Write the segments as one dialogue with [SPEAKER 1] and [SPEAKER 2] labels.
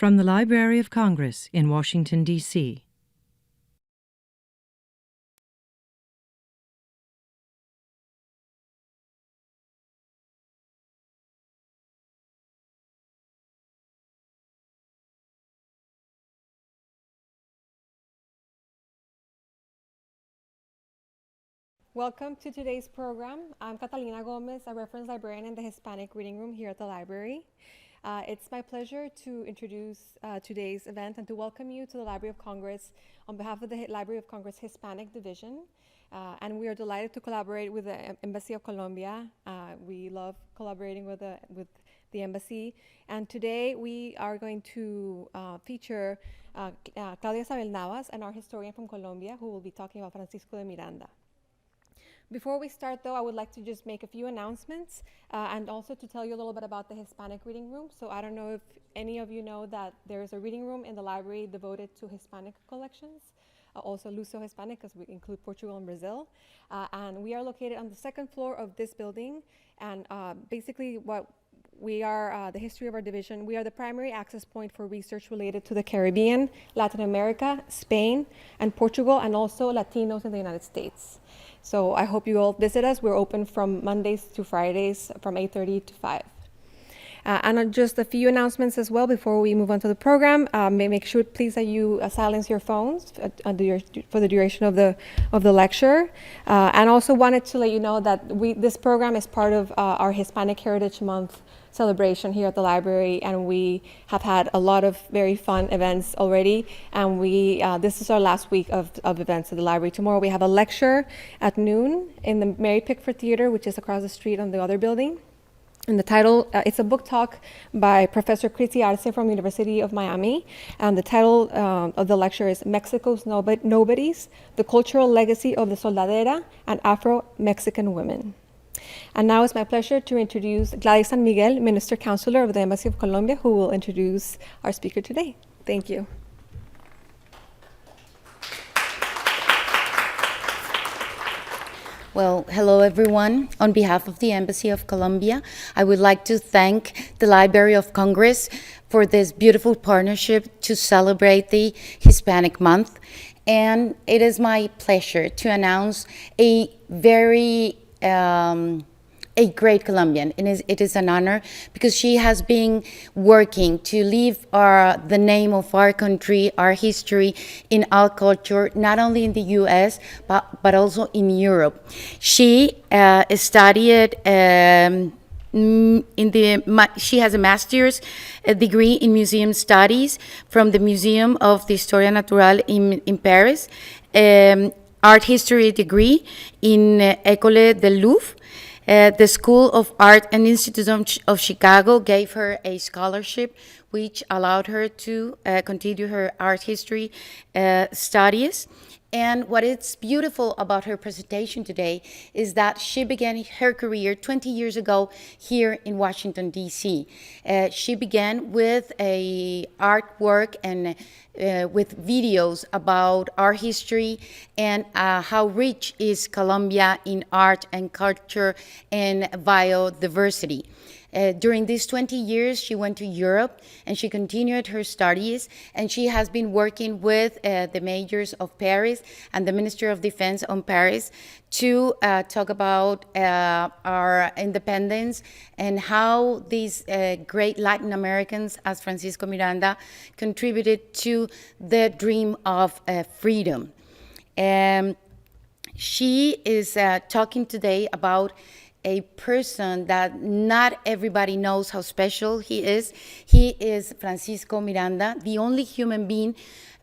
[SPEAKER 1] From the Library of Congress in Washington, D.C.
[SPEAKER 2] Welcome to today's program. I'm Catalina Gomez, a reference librarian in the Hispanic Reading Room here at the library. It's my pleasure to introduce today's event and to welcome you to the Library of Congress on behalf of the Library of Congress Hispanic Division. And we are delighted to collaborate with the Embassy of Colombia. We love collaborating with the embassy. And today we are going to feature Claudia Isabel Navas, an art historian from Colombia, who will be talking about Francisco de Miranda. Before we start, though, I would like to just make a few announcements and also to tell you a little bit about the Hispanic Reading Room. So I don't know if any of you know that there is a reading room in the library devoted to Hispanic collections, also Luso Hispanic, because we include Portugal and Brazil. And we are located on the second floor of this building. And basically what we are, the history of our division, we are the primary access point for research related to the Caribbean, Latin America, Spain, and Portugal, and also Latinos in the United States. So I hope you all visit us. We're open from Mondays to Fridays from 8:30 to 5. And just a few announcements as well before we move on to the program. Make sure, please, that you silence your phones for the duration of the lecture. And also wanted to let you know that this program is part of our Hispanic Heritage Month celebration here at the library, and we have had a lot of very fun events already, and this is our last week of events at the library. Tomorrow we have a lecture at noon in the Mary Pickford Theater, which is across the street on the other building. And the title, it's a book talk by Professor Chrissy Arce from University of Miami, and the title of the lecture is Mexico's Nobodies, the Cultural Legacy of the Soldadera and Afro-Mexican Women. And now it's my pleasure to introduce Claudia San Miguel, Minister Counselor of the Embassy of Colombia, who will introduce our speaker today. Thank you.
[SPEAKER 3] Well, hello everyone. On behalf of the Embassy of Colombia, I would like to thank the Library of Congress for this beautiful partnership to celebrate the Hispanic Month. And it is my pleasure to announce a great Colombian. It is an honor because she has been working to leave the name of our country, our history in our culture, not only in the U.S., but also in Europe. She studied she has a master's degree in museum studies from the Museum of the Historia Naturale in Paris, art history degree in École du Louvre. The School of Art and Institute of Chicago gave her a scholarship which allowed her to continue her art history studies. And what is beautiful about her presentation today is that she began her career 20 years ago here in Washington, D.C. She began with a artwork and with videos about our history and how rich is Colombia in art and culture and biodiversity. During these 20 years, she went to Europe and she continued her studies, and she has been working with the mayors of Paris and the Ministry of Defense on Paris to talk about our independence and how these great Latin Americans, as Francisco Miranda, contributed to the dream of freedom. She is talking today about a person that not everybody knows how special he is. He is Francisco Miranda, the only human being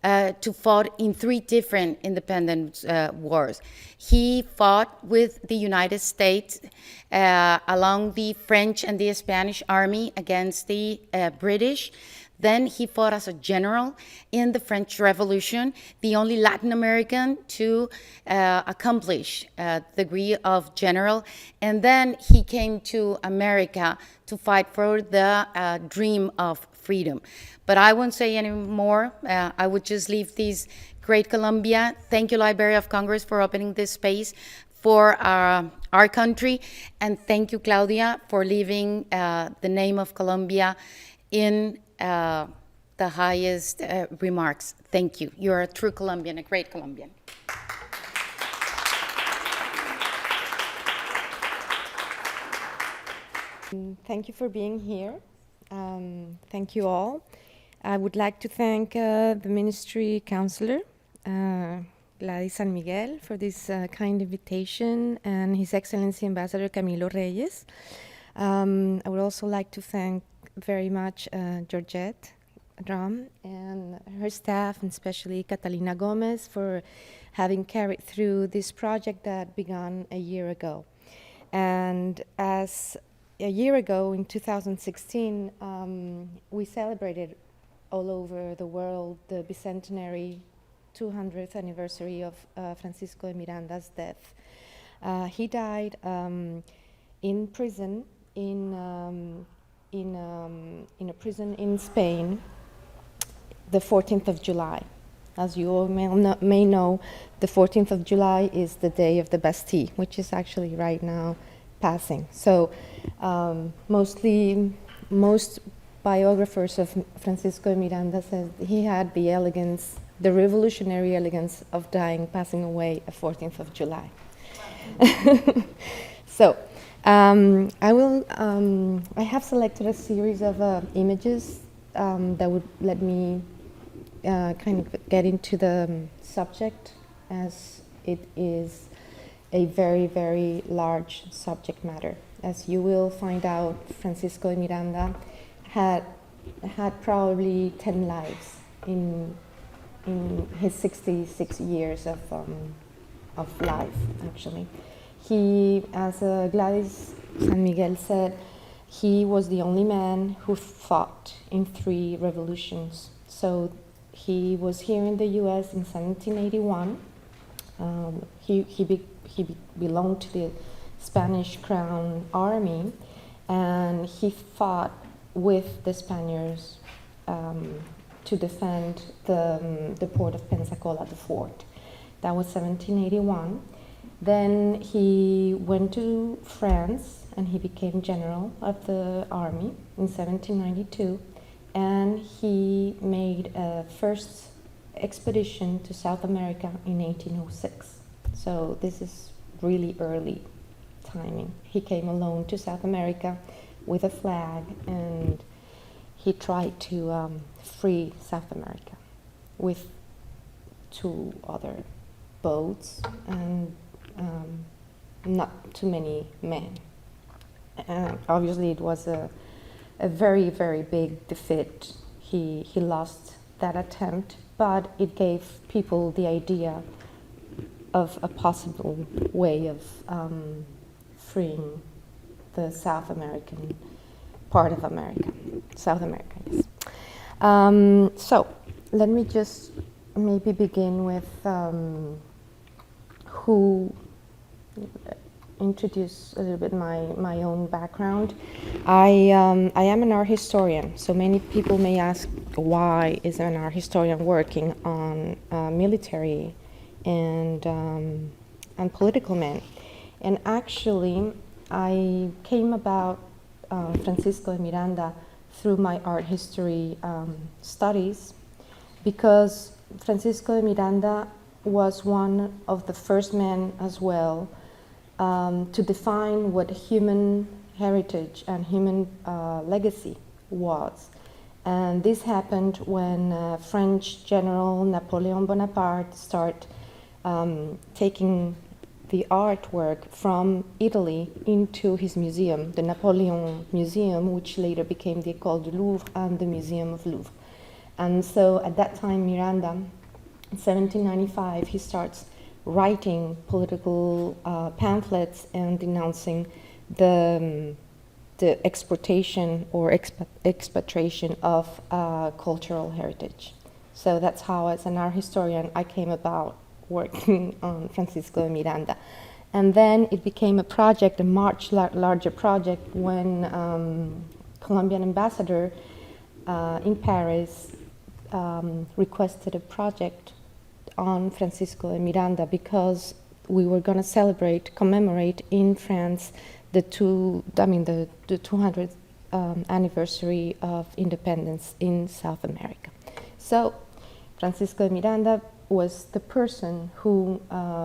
[SPEAKER 3] to fought in 3 different independence wars. He fought with the United States along the French and the Spanish army against the British. Then he fought as a general in the French Revolution, the only Latin American to accomplish the degree of general. And then he came to America to fight for the dream of freedom. But I won't say any more. I would just leave this great Colombia. Thank you, Library of Congress, for opening this space for our country. And thank you, Claudia, for leaving the name of Colombia in the the highest remarks. Thank you. You're a true Colombian, a great Colombian.
[SPEAKER 4] Thank you for being here. Thank you all. I would like to thank the Ministry Counselor, Gladys San Miguel, for this kind invitation, and His Excellency Ambassador Camilo Reyes. I would also like to thank very much Georgette Ram and her staff, and especially Catalina Gomez, for having carried through this project that began a year ago. And as a year ago, in 2016, we celebrated all over the world the bicentenary 200th anniversary of Francisco de Miranda's death. He died in prison, in a prison in Spain, the 14th of July. As you all may know, the 14th of July is the day of the Bastille, which is actually right now passing. So most biographers of Francisco de Miranda said he had the elegance, the revolutionary elegance of dying, passing away at 14th of July. So I have selected a series of images that would let me kind of get into the subject, as it is a very, very large subject matter. As you will find out, Francisco de Miranda had probably 10 lives in his 66 years of life, actually. He, as Gladys San Miguel said, he was the only man who fought in 3 revolutions. So he was here in the US in 1781. He belonged to the Spanish Crown Army, and he fought with the Spaniards to defend the port of Pensacola, the fort. That was 1781. Then he went to France, and he became general of the army in 1792, and he made a first expedition to South America in 1806. So this is really early timing. He came alone to South America with a flag, and he tried to free South America with 2 other boats and not too many men. Obviously, it was a very, very big defeat. He lost that attempt, but it gave people the idea of a possible way of freeing the South American part of America, South America, yes. So let me just maybe begin with introduce a little bit my own background. I am an art historian, so many people may ask, why is an art historian working on military and political men? And actually, I came about Francisco de Miranda through my art history studies, because Francisco de Miranda was one of the first men as well to define what human heritage and human legacy was. And this happened when French General Napoleon Bonaparte started taking the artwork from Italy into his museum, the Napoleon Museum, which later became the École du Louvre and the Museum of Louvre. And so at that time, Miranda, in 1795, he starts writing political pamphlets and denouncing the exportation or expatriation of cultural heritage. So that's how, as an art historian, I came about working on Francisco de Miranda. And then it became a project, a much larger project, when Colombian ambassador in Paris requested a project on Francisco de Miranda, because we were going to commemorate in France the 200th anniversary of independence in South America. So Francisco de Miranda was the person who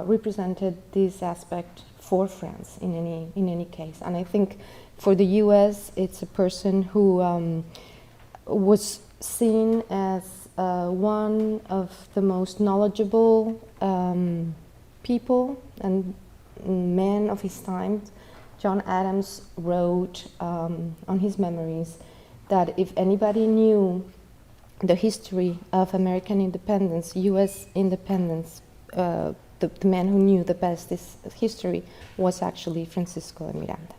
[SPEAKER 4] represented this aspect for France in any case. And I think for the US, it's a person who was seen as one of the most knowledgeable people and men of his time. John Adams wrote on his memories that if anybody knew the history of American independence, US independence, the man who knew the best this history was actually Francisco de Miranda.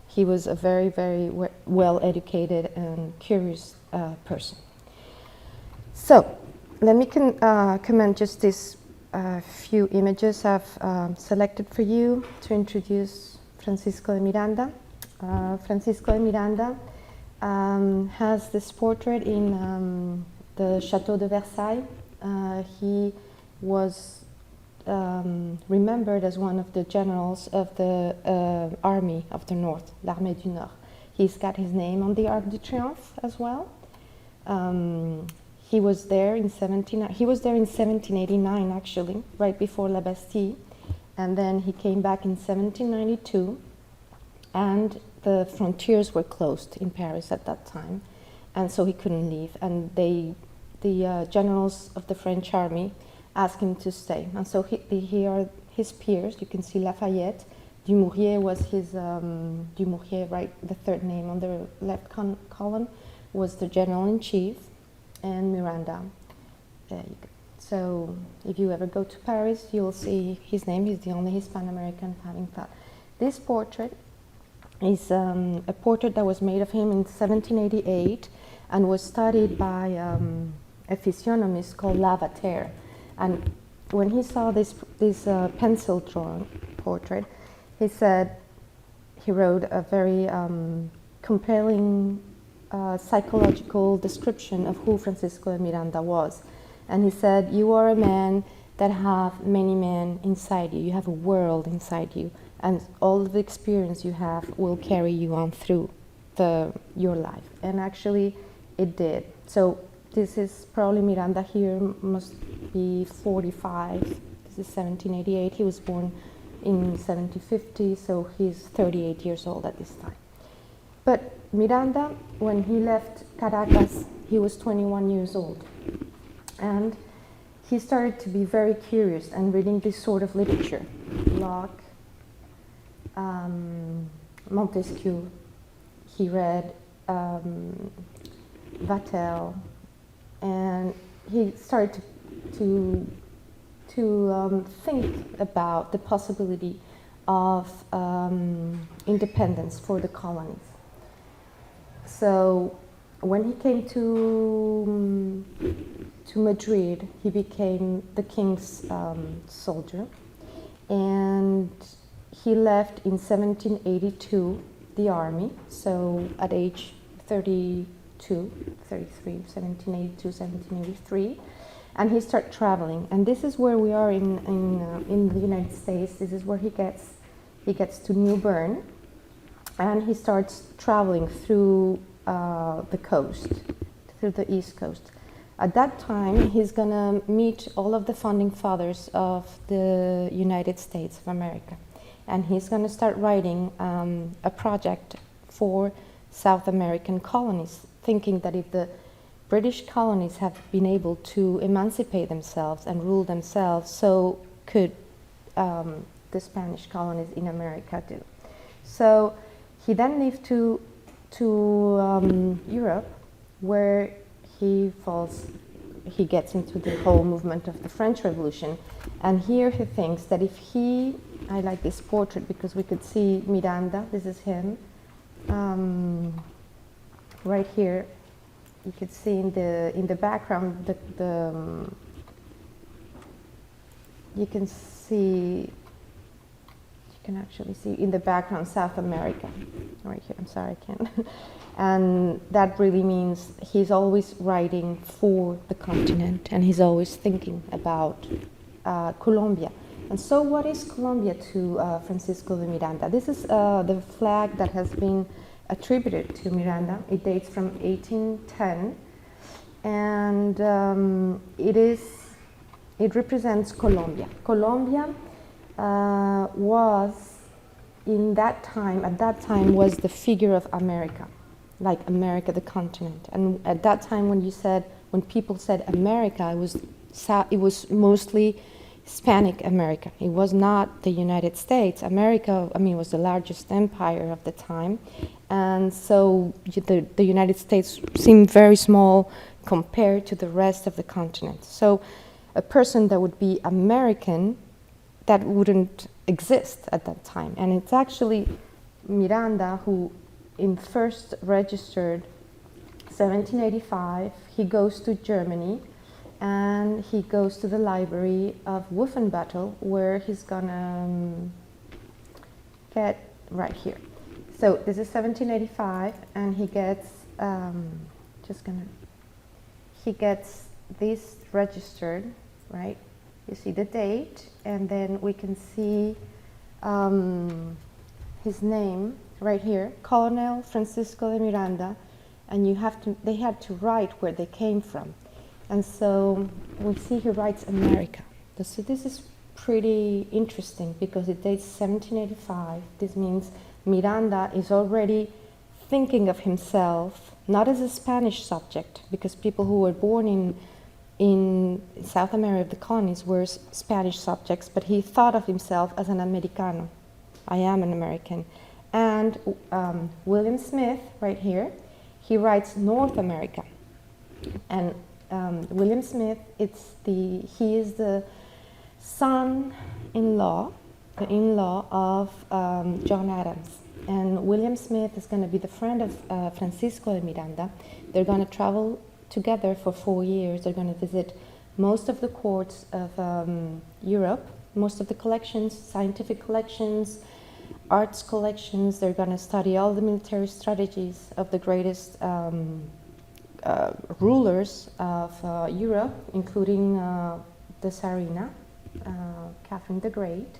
[SPEAKER 4] He was a very, very well-educated and curious person. So, let me comment just these few images I've selected for you to introduce Francisco de Miranda. Francisco de Miranda has this portrait in the Chateau de Versailles. He was remembered as one of the generals of the Army of the North, l'Armée du Nord. He's got his name on the Arc de Triomphe as well. He was there in 1789 actually, right before La Bastille, and then he came back in 1792, and the frontiers were closed in Paris at that time, and so he couldn't leave. And the generals of the French army asked him to stay, and so here are his peers. You can see Lafayette. Dumouriez was his Dumouriez, right? The third name on the left column was the general-in-chief, and Miranda. So if you ever go to Paris, you'll see his name. He's the only Hispano-American having that. This portrait is a portrait that was made of him in 1788 and was studied by a physiognomist called Lavater. And when he saw this pencil drawn portrait, he said, he wrote a very compelling psychological description of who Francisco de Miranda was. And he said, you are a man that have many men inside you. You have a world inside you. And all of the experience you have will carry you on through your life. And actually, it did. So this is probably Miranda here, must be 45. This is 1788. He was born in 1750, so he's 38 years old at this time. But Miranda, when he left Caracas, he was 21 years old. And he started to be very curious and reading this sort of literature. Locke, Montesquieu, he read Vatel, and he started to think about the possibility of independence for the colonies. So when he came to Madrid, he became the king's soldier, and he left in 1782 the army, so at age 33, 1782, 1783, and he started traveling. And this is where we are in the United States. This is where he gets to New Bern, and he starts traveling through the coast, through the East Coast. At that time, he's going to meet all of the founding fathers of the United States of America. And he's going to start writing a project for South American colonies, thinking that if the British colonies have been able to emancipate themselves and rule themselves, so could the Spanish colonies in America do. So he then moved to Europe, where he gets into the whole movement of the French Revolution. And here he thinks that if I like this portrait because we could see Miranda, this is him. Right here, you could see in the background, you can actually see in the background South America. Right here, I'm sorry, I can't. And that really means he's always writing for the continent, and he's always thinking about Colombia. And so what is Colombia to Francisco de Miranda? This is the flag that has been attributed to Miranda. It dates from 1810, and it represents Colombia. Colombia was at that time was the figure of America, like America, the continent. And at that time, when people said America, it was mostly Hispanic America. It was not the United States. America, was the largest empire of the time, and so the United States seemed very small compared to the rest of the continent. So a person that would be American, that wouldn't exist at that time. And it's actually Miranda who first registered 1785. He goes to Germany and he goes to the library of Wolfenbüttel, where he's gonna get right here. So this is 1785, and he gets he gets this registered, right? You see the date, and then we can see his name right here, Colonel Francisco de Miranda, and they had to write where they came from. And so we see he writes America. So this is pretty interesting because it dates 1785. This means Miranda is already thinking of himself not as a Spanish subject, because people who were born in South America, the colonies, were Spanish subjects, but he thought of himself as an Americano. I am an American. And William Smith, right here, he writes North America. And William Smith, he is the son-in-law, the in-law of John Adams. And William Smith is going to be the friend of Francisco de Miranda. They're going to travel together for 4 years. They're going to visit most of the courts of Europe, most of the collections, scientific collections, arts collections. They're going to study all the military strategies of the greatest rulers of Europe, including the Tsarina, Catherine the Great.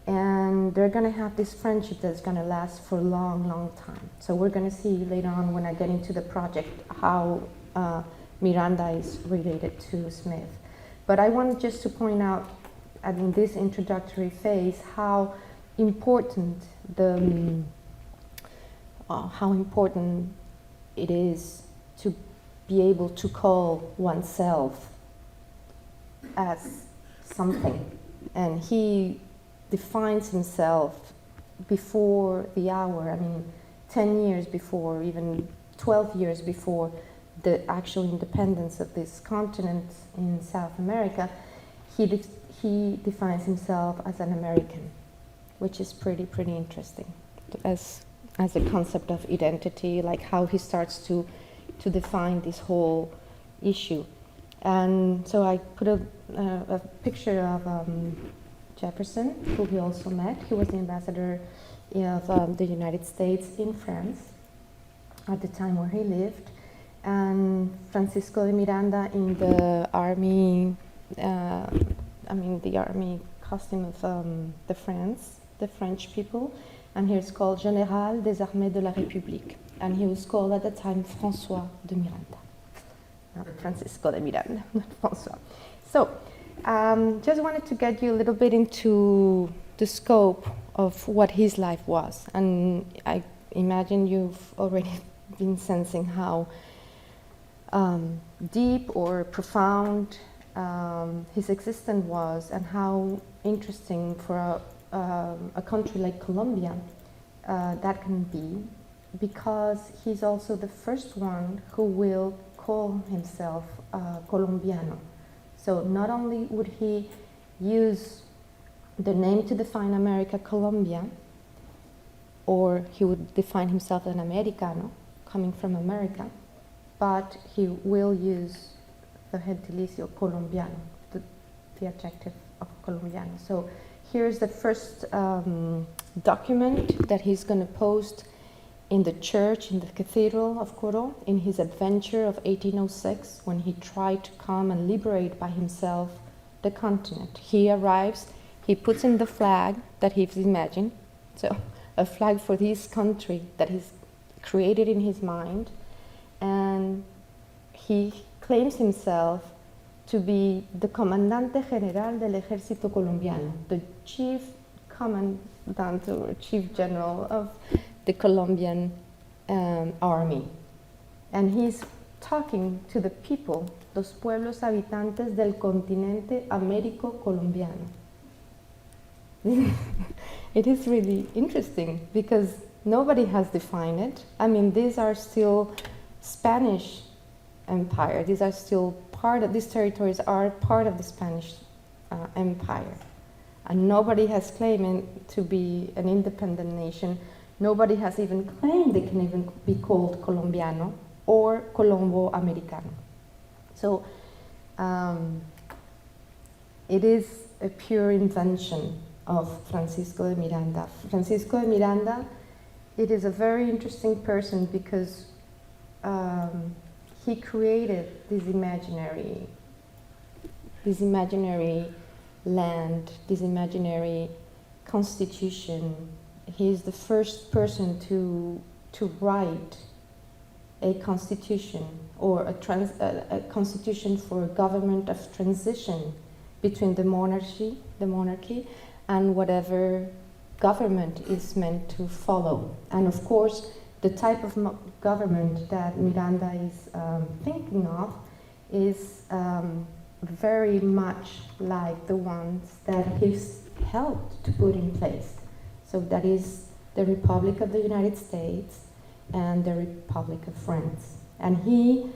[SPEAKER 4] And they're going to have this friendship that's going to last for a long, long time. So we're going to see later on, when I get into the project, how Miranda is related to Smith. But I wanted just to point out, in this introductory phase, how important it is to be able to call oneself as something. And he defines himself before the hour, 10 years before, even 12 years before the actual independence of this continent in South America. He defines himself as an American, which is pretty interesting as a concept of identity, like how he starts to define this whole issue. And so I put a picture of Jefferson, who he also met. He was the ambassador of the United States in France at the time where he lived. And Francisco de Miranda in the army, the army costume of the French people. And he was called Général des Armées de la République. And he was called at the time François de Miranda. Not Francisco de Miranda, not François. So, just wanted to get you a little bit into the scope of what his life was. And I imagine you've already been sensing how deep or profound his existence was, and how interesting for a country like Colombia that can be, because he's also the first one who will call himself Colombiano. So not only would he use the name to define America, Colombia, or he would define himself as an Americano, coming from America, but he will use the gentilicio Colombiano, the adjective of Colombiano. So here's the first document that he's going to post in the church, in the cathedral of Coro, in his adventure of 1806, when he tried to come and liberate by himself the continent. He arrives, he puts in the flag that he's imagined, so a flag for this country that he's created in his mind, and he claims himself to be the Comandante General del Ejército Colombiano, the chief commandant or chief general of the Colombian army. And he's talking to the people, los pueblos habitantes del continente Américo Colombiano. It is really interesting because nobody has defined it. I mean, these are still Spanish Empire. These are still these territories are part of the Spanish Empire. And nobody has claimed to be an independent nation. Nobody has even claimed they can even be called Colombiano or Colombo Americano. So it is a pure invention of Francisco de Miranda. Francisco de Miranda, it is a very interesting person because he created this imaginary land, this imaginary constitution. He is the first person to write a constitution or a constitution for a government of transition between the monarchy and whatever government is meant to follow. And of course, the type of government that Miranda is thinking of is very much like the ones that he's helped to put in place. So that is the Republic of the United States and the Republic of France. And he,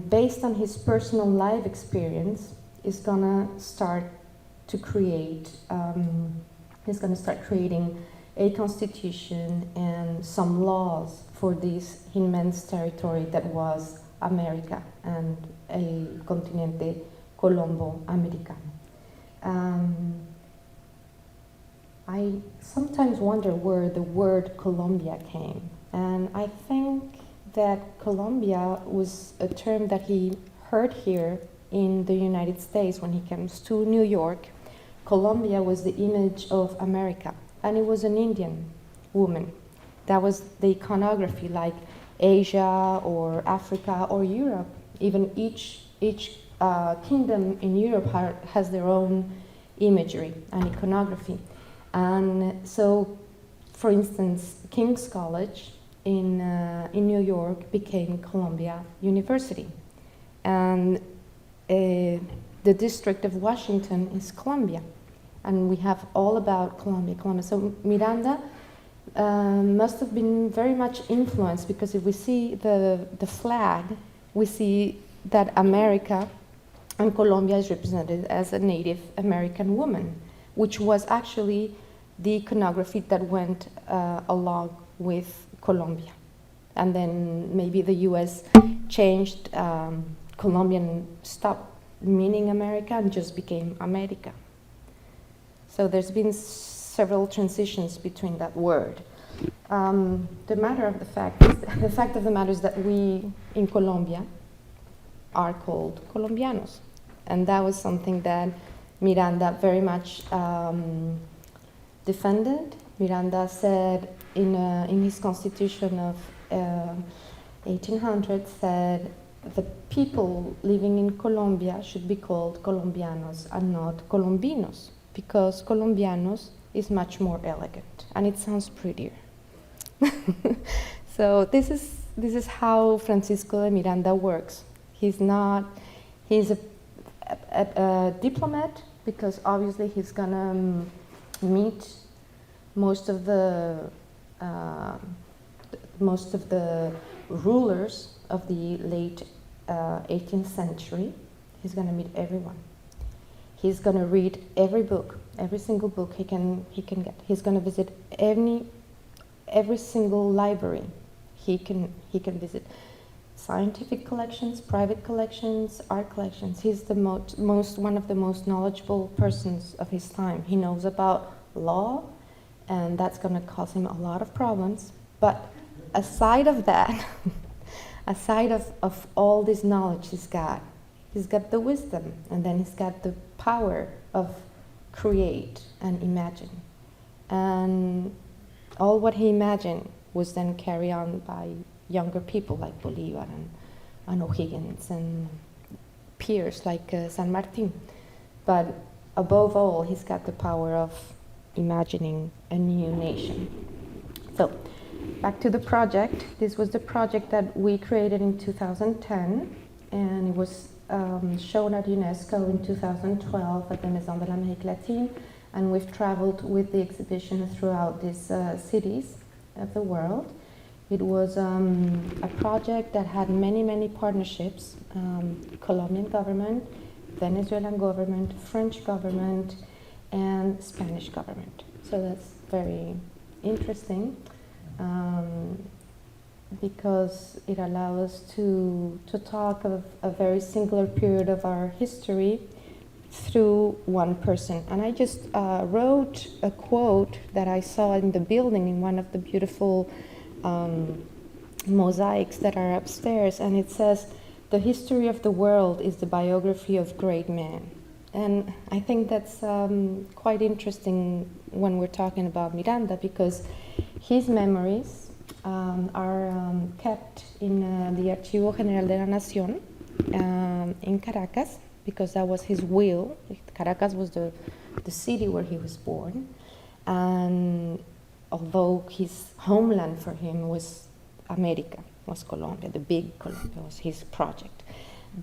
[SPEAKER 4] based on his personal life experience, is gonna start to create, he's gonna start creating a constitution and some laws for this immense territory that was America and a continente Colombo Americano. I sometimes wonder where the word Colombia came, and I think that Colombia was a term that he heard here in the United States when he comes to New York. Colombia was the image of America, and it was an Indian woman. That was the iconography, like Asia or Africa or Europe. Even each kingdom in Europe has their own imagery and iconography. And so, for instance, King's College in New York became Columbia University. And the district of Washington is Columbia. And we have all about Colombia. So Miranda must have been very much influenced, because if we see the flag, we see that America and Colombia is represented as a Native American woman, which was actually the iconography that went along with Colombia. And then maybe the US changed Colombian, stopped meaning America and just became America. So there's been several transitions between that word. The fact of the matter is that we in Colombia are called Colombianos. And that was something that Miranda very much defended. Miranda said in his constitution of 1800, said the people living in Colombia should be called Colombianos and not Colombinos, because Colombianos is much more elegant and it sounds prettier. So this is how Francisco de Miranda works. He's a diplomat, because obviously he's gonna meet most of the rulers of the late 18th century. He's gonna meet everyone. He's gonna read every book, every single book he can get. He's gonna visit every single library he can visit. Scientific collections, private collections, art collections. He's the one of the most knowledgeable persons of his time. He knows about law, and that's going to cause him a lot of problems. But aside of that, aside of all this knowledge he's got the wisdom, and then he's got the power of create and imagine. And all what he imagined was then carried on by younger people like Bolivar and O'Higgins and peers like San Martin. But above all, he's got the power of imagining a new nation. So, back to the project. This was the project that we created in 2010, and it was shown at UNESCO in 2012 at the Maison de l'Amérique latine, and we've traveled with the exhibition throughout these cities of the world. It was a project that had many, many partnerships, Colombian government, Venezuelan government, French government, and Spanish government. So that's very interesting because it allows us to talk of a very singular period of our history through one person. And I just wrote a quote that I saw in the building in one of the beautiful mosaics that are upstairs, and it says, "The history of the world is the biography of great men." And I think that's quite interesting when we're talking about Miranda, because his memories are kept in the Archivo General de la Nación in Caracas, because that was his will. Caracas was the city where he was born, and although his homeland for him was America, was Colombia, the big Colombia was his project.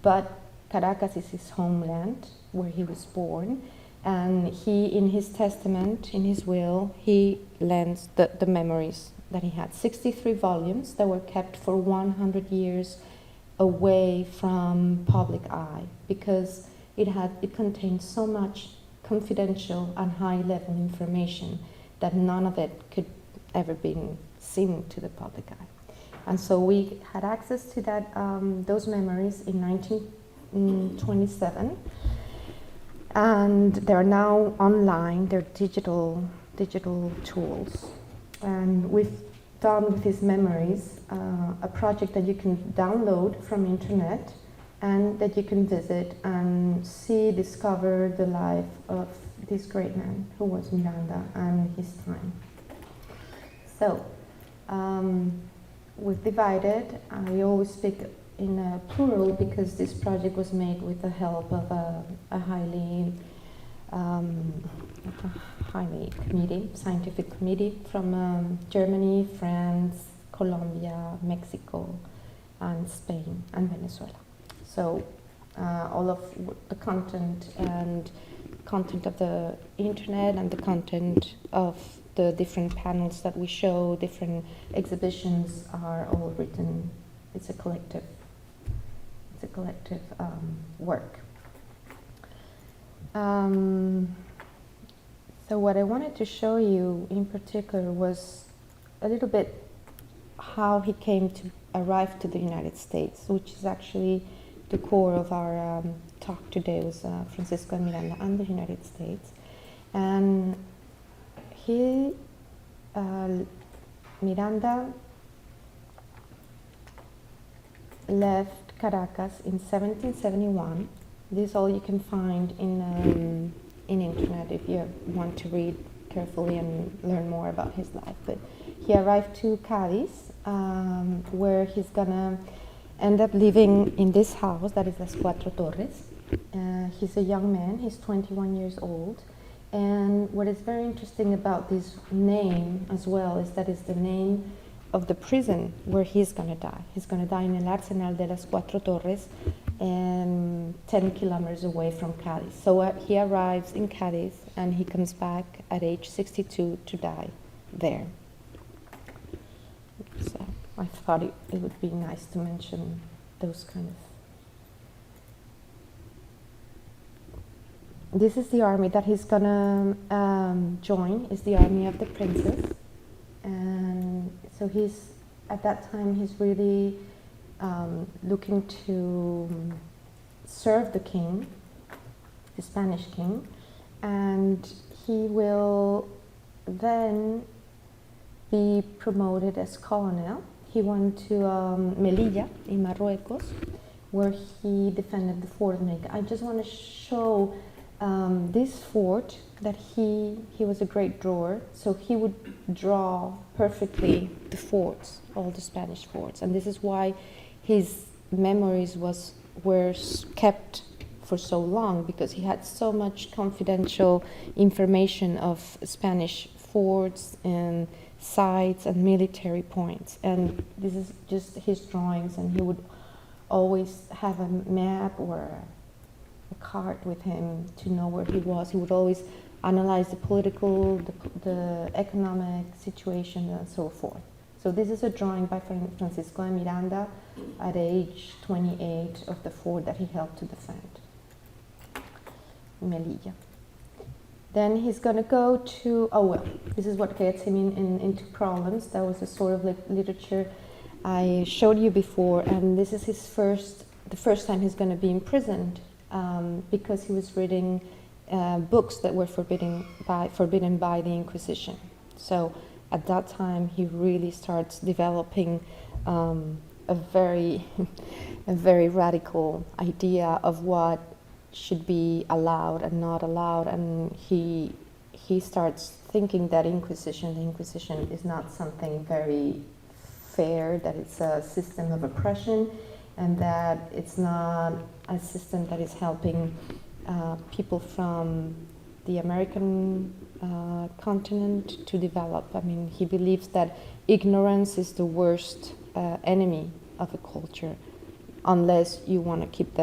[SPEAKER 4] But Caracas is his homeland, where he was born, and he, in his testament, in his will, he lends the memories that he had. 63 volumes that were kept for 100 years away from public eye, because it contained so much confidential and high-level information that none of it could ever been seen to the public eye. And so we had access to that, those memories in 1927, and they're now online. They're digital tools, and we've done with his memories a project that you can download from internet and that you can visit and discover the life of this great man who was Miranda and his time. So we've divided. I always speak in a plural because this project was made with the help of a highly scientific committee from Germany, France, Colombia, Mexico, and Spain, and Venezuela. So all of the content of the internet and the content of the different panels that we show, different exhibitions, are all written. It's a collective work. So what I wanted to show you in particular was a little bit how he came to arrive to the United States, which is actually the core of our talk today, was Francisco de Miranda and the United States. And Miranda left Caracas in 1771. This is all you can find in internet if you want to read carefully and learn more about his life. But he arrived to Cadiz, where he's gonna end up living in this house that is Las Cuatro Torres. He's a young man, he's 21 years old. And what is very interesting about this name as well is that it's the name of the prison where he's going to die. He's going to die in El Arsenal de las Cuatro Torres, 10 kilometers away from Cadiz. So he arrives in Cadiz and he comes back at age 62 to die there. So I thought it would be nice to mention those kind of. This is the army that he's gonna join, is the army of the princes. And so at that time he's really looking to serve the king, the Spanish king, and he will then be promoted as colonel. He went to Melilla in Marruecos, where he defended the fort of Melilla. I just want to show this fort that he was a great drawer, so he would draw perfectly the forts, all the Spanish forts, and this is why his memories were kept for so long, because he had so much confidential information of Spanish forts and sites and military points. And this is just his drawings, and he would always have a map or a card with him to know where he was. He would always analyze the political, the economic situation, and so forth. So this is a drawing by Francisco de Miranda at age 28 of the fort that he helped to defend, Melilla. Then he's going to go to, this is what gets him into problems. That was the sort of literature I showed you before, and this is the first time he's going to be imprisoned because he was reading books that were forbidden by the Inquisition. So at that time, he really starts developing a very radical idea of what should be allowed and not allowed, and he starts thinking that the Inquisition is not something very fair, that it's a system of oppression, and that it's not a system that is helping people from the American continent to develop. I mean, he believes that ignorance is the worst enemy of a culture, unless you want to keep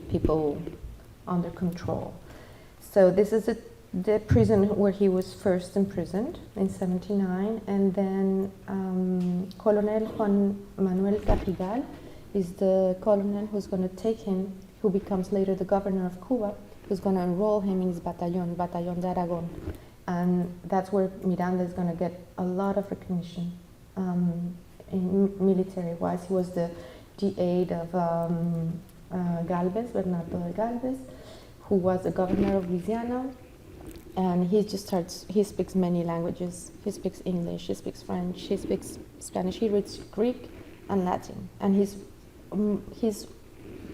[SPEAKER 4] people under control. So this is the prison where he was first imprisoned in 1979, and then Colonel Juan Manuel Cajigal is the colonel who's going to take him, who becomes later the governor of Cuba, who's going to enroll him in his Batallón de Aragón. And that's where Miranda is going to get a lot of recognition in military-wise. He was the aide of Galvez, Bernardo de Galvez, who was the governor of Louisiana. And he speaks many languages. He speaks English, he speaks French, he speaks Spanish, he reads Greek and Latin. And he's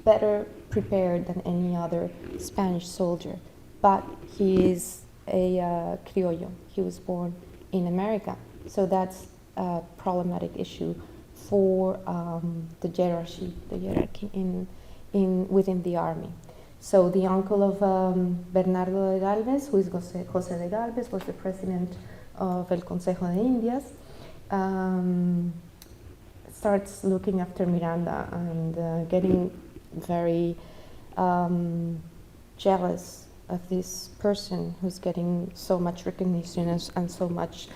[SPEAKER 4] better prepared than any other Spanish soldier. But he is a criollo. He was born in America. So that's a problematic issue for the hierarchy within the army. So the uncle of Bernardo de Galvez, who is José de Galvez, was the president of El Consejo de Indias, starts looking after Miranda and getting very jealous of this person who's getting so much recognition and so much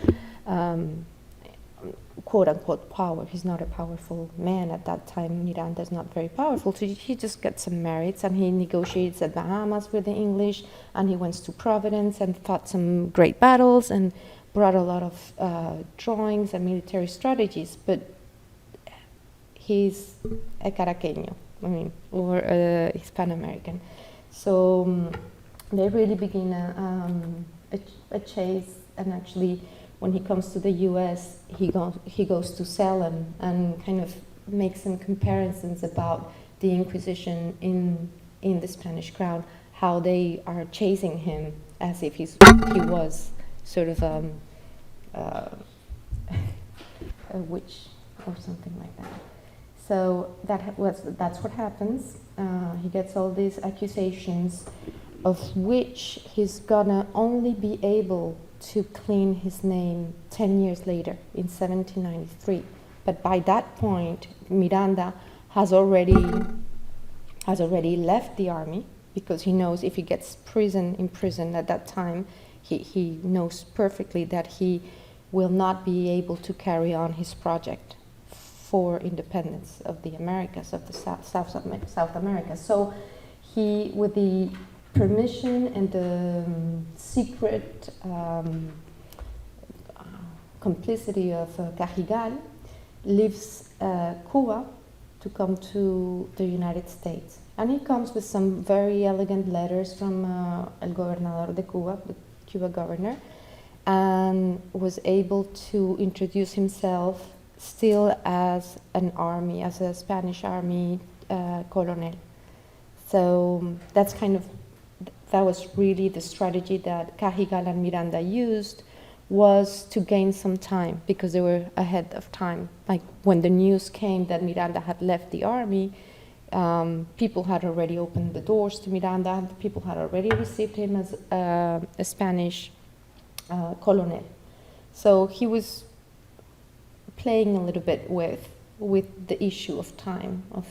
[SPEAKER 4] quote-unquote power. He's not a powerful man at that time. Miranda is not very powerful, so he just gets some merits, and he negotiates at Bahamas with the English, and he went to Providence and fought some great battles and brought a lot of drawings and military strategies, but he's a Caraqueño, or a Hispano-American. So they really begin a chase, and actually when he comes to the U.S., he goes to Salem and kind of makes some comparisons about the Inquisition in the Spanish crown, how they are chasing him as if he was sort of a witch or something like that. So that's what happens. He gets all these accusations, of which he's gonna only be able to clean his name 10 years later, in 1793. But by that point, Miranda has already left the army, because he knows if he gets imprisoned at that time, he knows perfectly that he will not be able to carry on his project for independence of the Americas, of the South America. So he, with the permission and the secret complicity of Cajigal, leaves Cuba to come to the United States. And he comes with some very elegant letters from El Gobernador de Cuba, the Cuba governor, and was able to introduce himself still as a Spanish army colonel. So that's kind of that was really the strategy that Cajigal and Miranda used, was to gain some time because they were ahead of time. Like when the news came that Miranda had left the army, people had already opened the doors to Miranda, and people had already received him as a Spanish colonel. So he was playing a little bit with the issue of time, of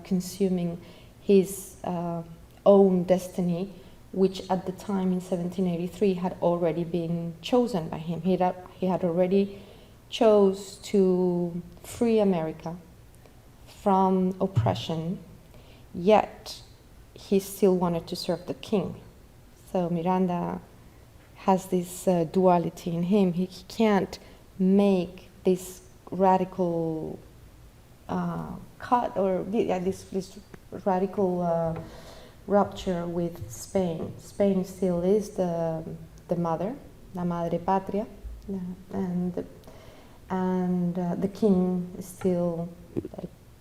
[SPEAKER 4] consuming his own destiny, which at the time in 1783 had already been chosen by him. He had already chose to free America from oppression, yet he still wanted to serve the king. So Miranda has this duality in him. He can't make this radical cut or this radical rupture with Spain. Spain still is the mother, la madre patria, and the king is still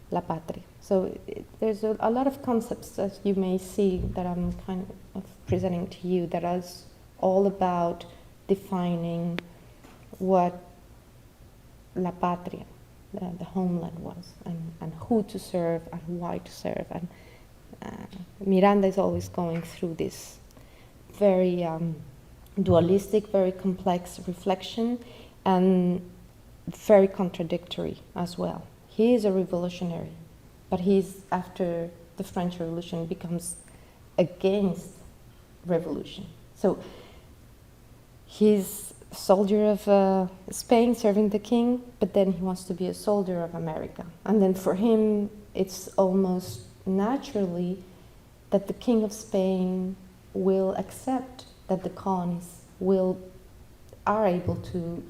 [SPEAKER 4] la patria. So there's a lot of concepts, as you may see, that I'm kind of presenting to you, that is all about defining what la patria, the homeland was, and who to serve and why to serve. And Miranda is always going through this very dualistic, very complex reflection, and very contradictory as well. He is a revolutionary, but he's, after the French Revolution, becomes against revolution. So he's a soldier of Spain serving the king, but then he wants to be a soldier of America. And then for him, it's almost naturally that the king of Spain will accept that the colonies are able to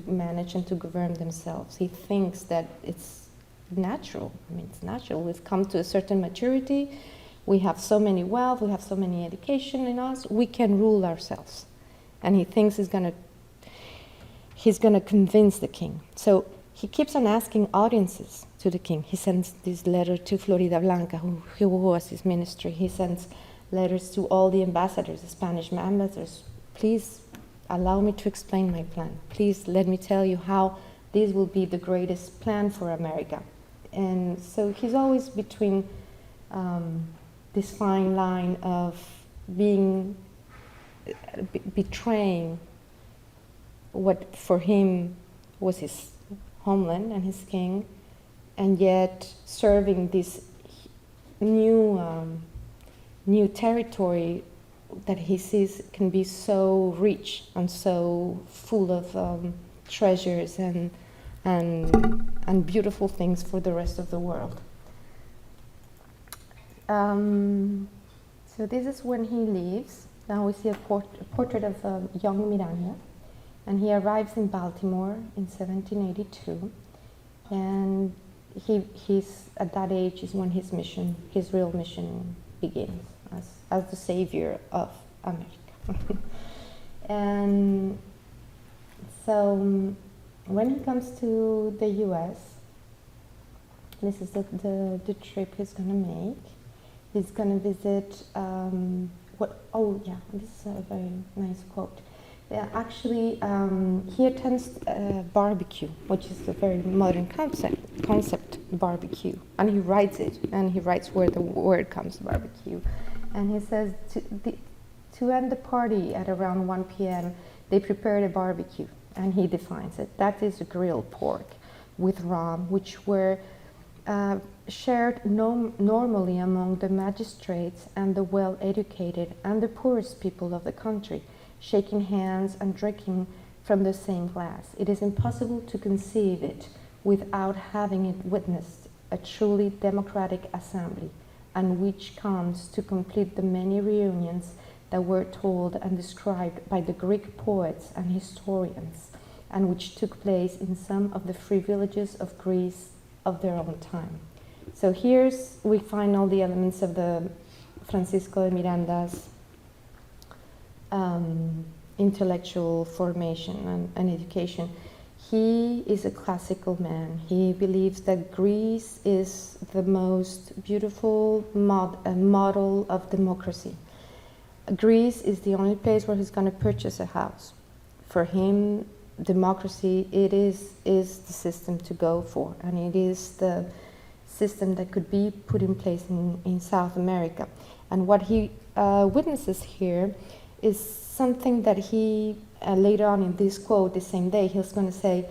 [SPEAKER 4] manage and to govern themselves. He thinks that it's natural. I mean, it's natural. We've come to a certain maturity. We have so many wealth. We have so many education in us. We can rule ourselves. And he thinks he's gonna convince the king. So he keeps on asking audiences to the king. He sends this letter to Florida Blanca, who was his ministry. He sends letters to all the ambassadors, the Spanish ambassadors. Please allow me to explain my plan. Please let me tell you how this will be the greatest plan for America. And so he's always between this fine line of betraying what for him was his homeland and his king, and yet serving this new territory that he sees can be so rich and so full of treasures and beautiful things for the rest of the world. So this is when he leaves. Now we see a portrait of young Miranda, and he arrives in Baltimore in 1782, and he's at that age is when his real mission begins as the savior of America. And so when he comes to the U.S., this is the trip he's going to make. He's going to visit, this is a very nice quote. Actually, he attends barbecue, which is a very modern concept, barbecue. And he writes it, and he writes where the word comes, barbecue. And he says, to end the party at around 1 p.m., they prepared a barbecue, and he defines it. That is grilled pork with rum, which were shared normally among the magistrates and the well-educated and the poorest people of the country, shaking hands and drinking from the same glass. It is impossible to conceive it without having it witnessed, a truly democratic assembly, and which comes to complete the many reunions that were told and described by the Greek poets and historians, and which took place in some of the free villages of Greece of their own time. So we find all the elements of the Francisco de Miranda's intellectual formation and education. He is a classical man. He believes that Greece is the most beautiful model of democracy. Greece is the only place where he's going to purchase a house. For him, democracy, it is the system to go for, and it is the system that could be put in place in South America. And what he witnesses here is something that he, later on in this quote, the same day, he's going to say,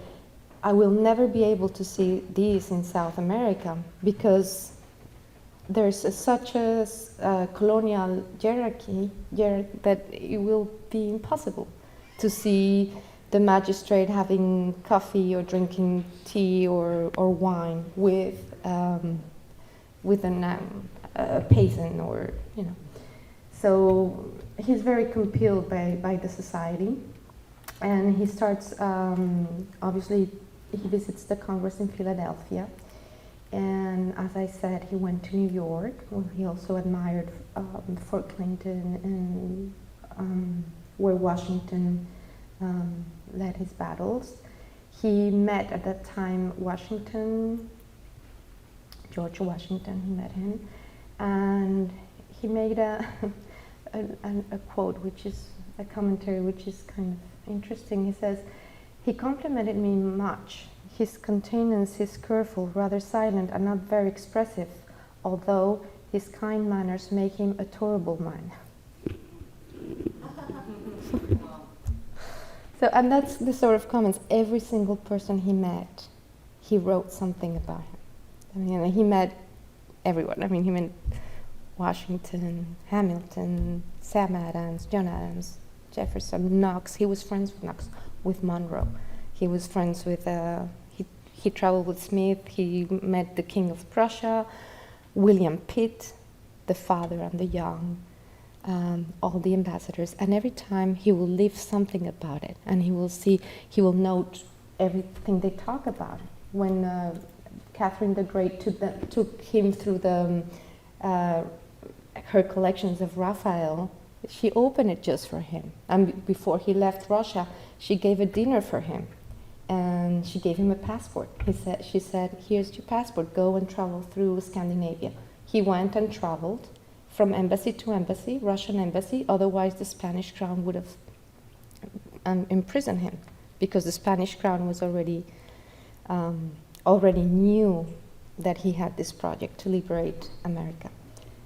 [SPEAKER 4] I will never be able to see these in South America because there's such a colonial hierarchy that it will be impossible to see the magistrate having coffee or drinking tea or wine with a peasant, or you know. So he's very compelled by the society, and he starts. Obviously, he visits the Congress in Philadelphia, and as I said, he went to New York, where he also admired Fort Clinton and where Washington led his battles. He met at that time George Washington, he met him, and he made a quote, which is a commentary, which is kind of interesting. He says, he complimented me much. His countenance is careful, rather silent, and not very expressive, although his kind manners make him a tolerable man. So, and that's the sort of comments. Every single person he met, he wrote something about him. I mean, he met everyone. I mean, he met Washington, Hamilton, Sam Adams, John Adams, Jefferson, Knox. He was friends with Knox, with Monroe. He was friends with, he traveled with Smith. He met the King of Prussia, William Pitt, the father and the young, all the ambassadors. And every time he will leave something about it, and he will note everything they talk about. When Catherine the Great took him through her collections of Raphael, she opened it just for him. And before he left Russia, she gave a dinner for him, and she gave him a passport. She said, here's your passport, go and travel through Scandinavia. He went and traveled from embassy to embassy, Russian embassy, otherwise the Spanish crown would have imprisoned him, because the Spanish crown was already knew that he had this project to liberate America.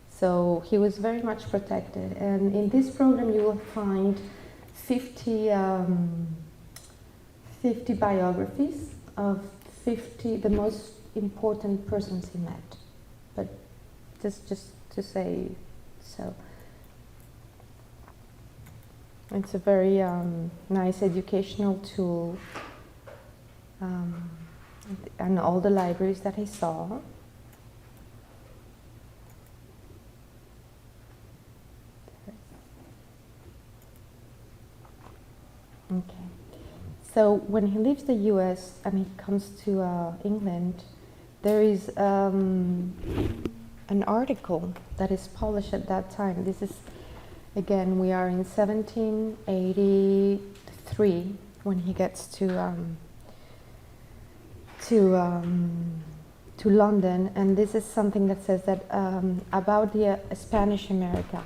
[SPEAKER 4] So he was very much protected. And in this program you will find 50 biographies of 50 the most important persons he met. But just to say so. It's a very nice educational tool, and all the libraries that he saw. Okay. So when he leaves the U.S. and he comes to England, there is an article that is published at that time. This is, again, we are in 1783 when he gets to London, and this is something that says that about the Spanish America,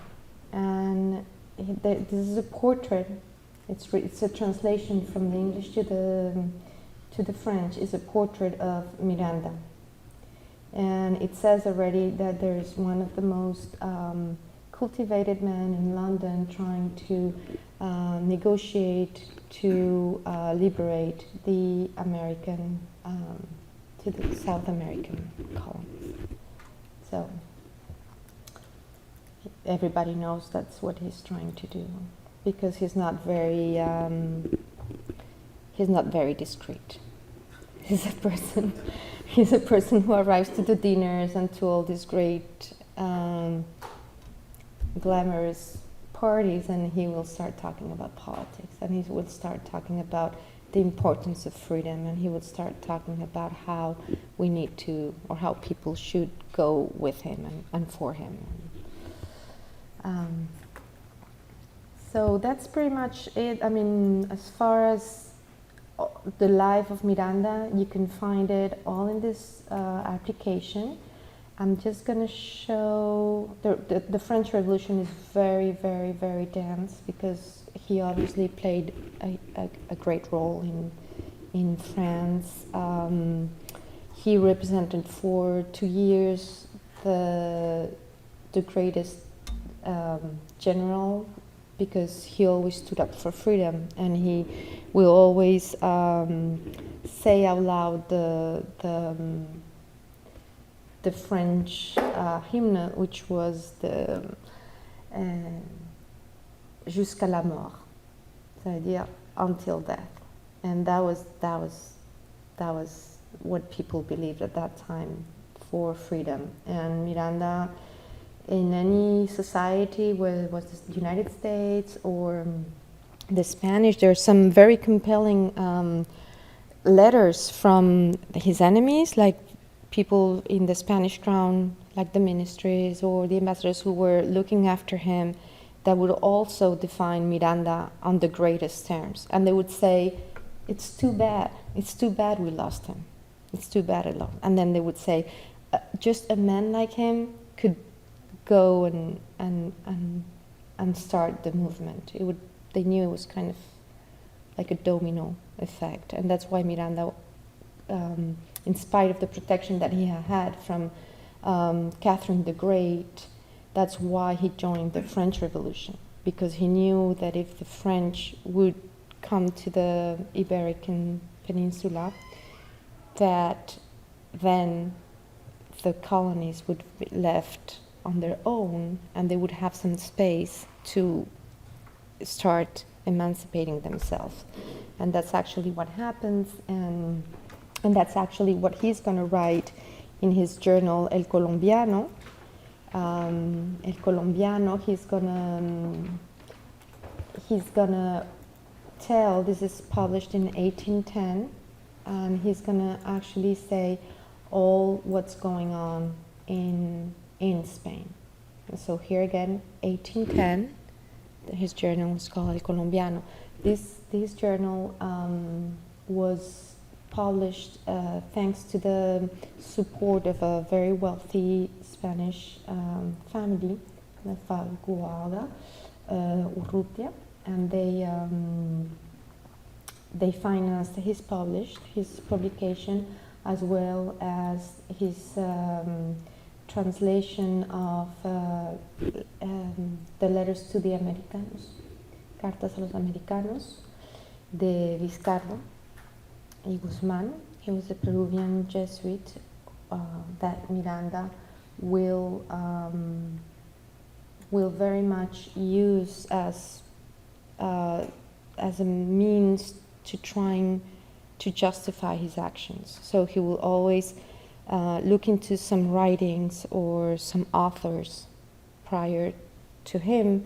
[SPEAKER 4] and this is a portrait. It's a translation from the English to the French. It's a portrait of Miranda. And it says already that there is one of the most cultivated men in London trying to negotiate to liberate the American, to the South American colonies. So everybody knows that's what he's trying to do, because he's not very discreet. He's a person who arrives to the dinners and to all these great glamorous parties, and he will start talking about politics, and he will start talking about the importance of freedom, and he would start talking about how we need to, or how people should go with him and for him. So that's pretty much it. I mean, as far as the life of Miranda, you can find it all in this application, I'm just going to show the French Revolution is very, very, very dense because he obviously played a great role in France. He represented for 2 years the greatest general because he always stood up for freedom, and he will always say out loud the French hymn, which was the Jusqu'à la mort, c'est-à-dire until death, and that was what people believed at that time for freedom. And Miranda, in any society, whether it was the United States or the Spanish, there are some very compelling letters from his enemies, like people in the Spanish crown, like the ministries or the ambassadors who were looking after him, that would also define Miranda on the greatest terms. And they would say, it's too bad we lost him. It's too bad alone. And then they would say, just a man like him could go and start the movement. They knew it was kind of like a domino effect. And that's why Miranda, in spite of the protection that he had from Catherine the Great, that's why he joined the French Revolution, because he knew that if the French would come to the Iberian Peninsula, that then the colonies would be left on their own and they would have some space to start emancipating themselves. And that's actually what happens, and that's actually what he's going to write in his journal El Colombiano. El Colombiano, he's gonna tell, this is published in 1810, and he's gonna actually say all what's going on in Spain. And so here again, 1810, his journal is called El Colombiano. This journal was published thanks to the support of a very wealthy Spanish family, the Falguada, Urrutia, and they financed his publication, as well as his translation of the letters to the Americanos, Cartas a los Americanos, de Vizcarra y Guzman. He was a Peruvian Jesuit that Miranda will very much use as a means to trying to justify his actions. So he will always look into some writings or some authors prior to him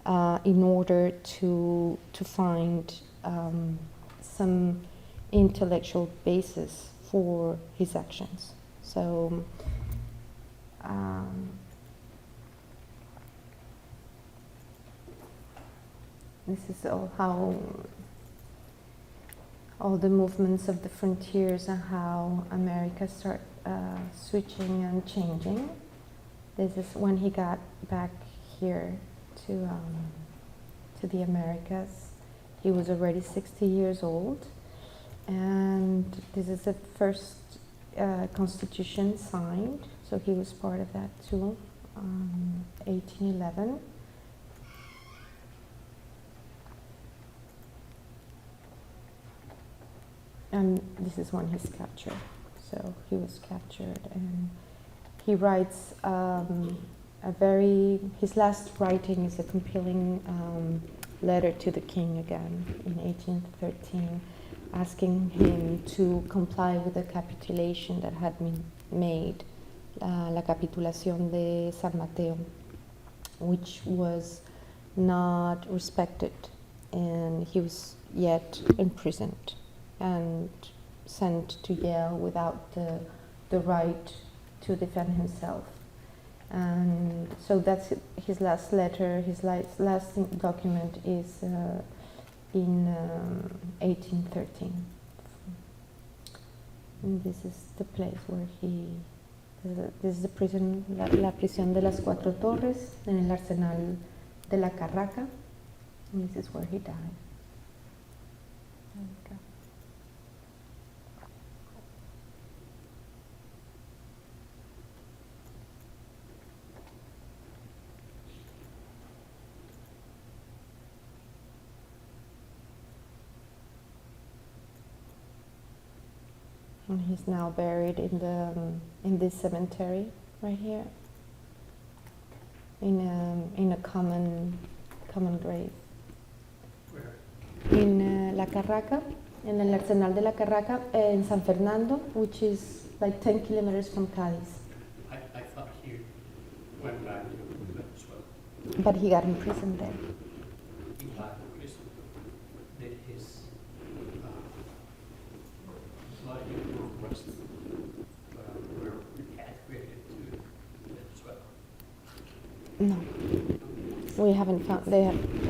[SPEAKER 4] in order to find some intellectual basis for his actions. So this is how all the movements of the frontiers and how America start switching and changing. This is when he got back here to the Americas. He was already 60 years old, and this is the first constitution signed, so he was part of that too, 1811. And this is when he's captured. So he was captured, and he writes his last writing is a compelling letter to the king again in 1813, asking him to comply with the capitulation that had been made, la capitulación de San Mateo, which was not respected, and he was yet imprisoned and sent to Yale without the right to defend himself. And so that's his last letter. His last document is in 1813. And this is the place where he This is the prison, la prisión de las Cuatro Torres, en el arsenal de la Carraca. And this is where he died. There we go. And he's now buried in this cemetery right here, in a common grave.
[SPEAKER 5] Where?
[SPEAKER 4] In La Carraca, in el Arsenal de la Carraca, in San Fernando, which is like 10 kilometers from Cádiz.
[SPEAKER 5] I thought he went back to Venezuela.
[SPEAKER 4] But he got imprisoned there.
[SPEAKER 5] He died in prison. Did his body were arrested, were repatriated to Venezuela?
[SPEAKER 4] No, we haven't found.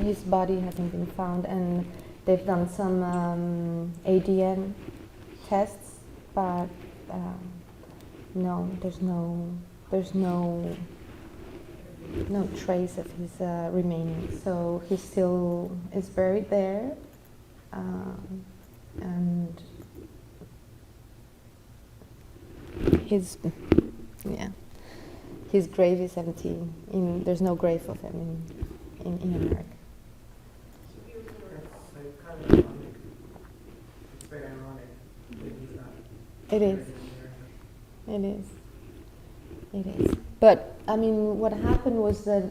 [SPEAKER 4] His body hasn't been found, and they've done some ADN tests, but no, there's no trace of his remains. So he still is buried there, and his grave is empty. There's no grave of him in America.
[SPEAKER 6] That's kind of ironic. It's very ironic that he's not.
[SPEAKER 4] It is. It is. It is. But I mean, what happened was that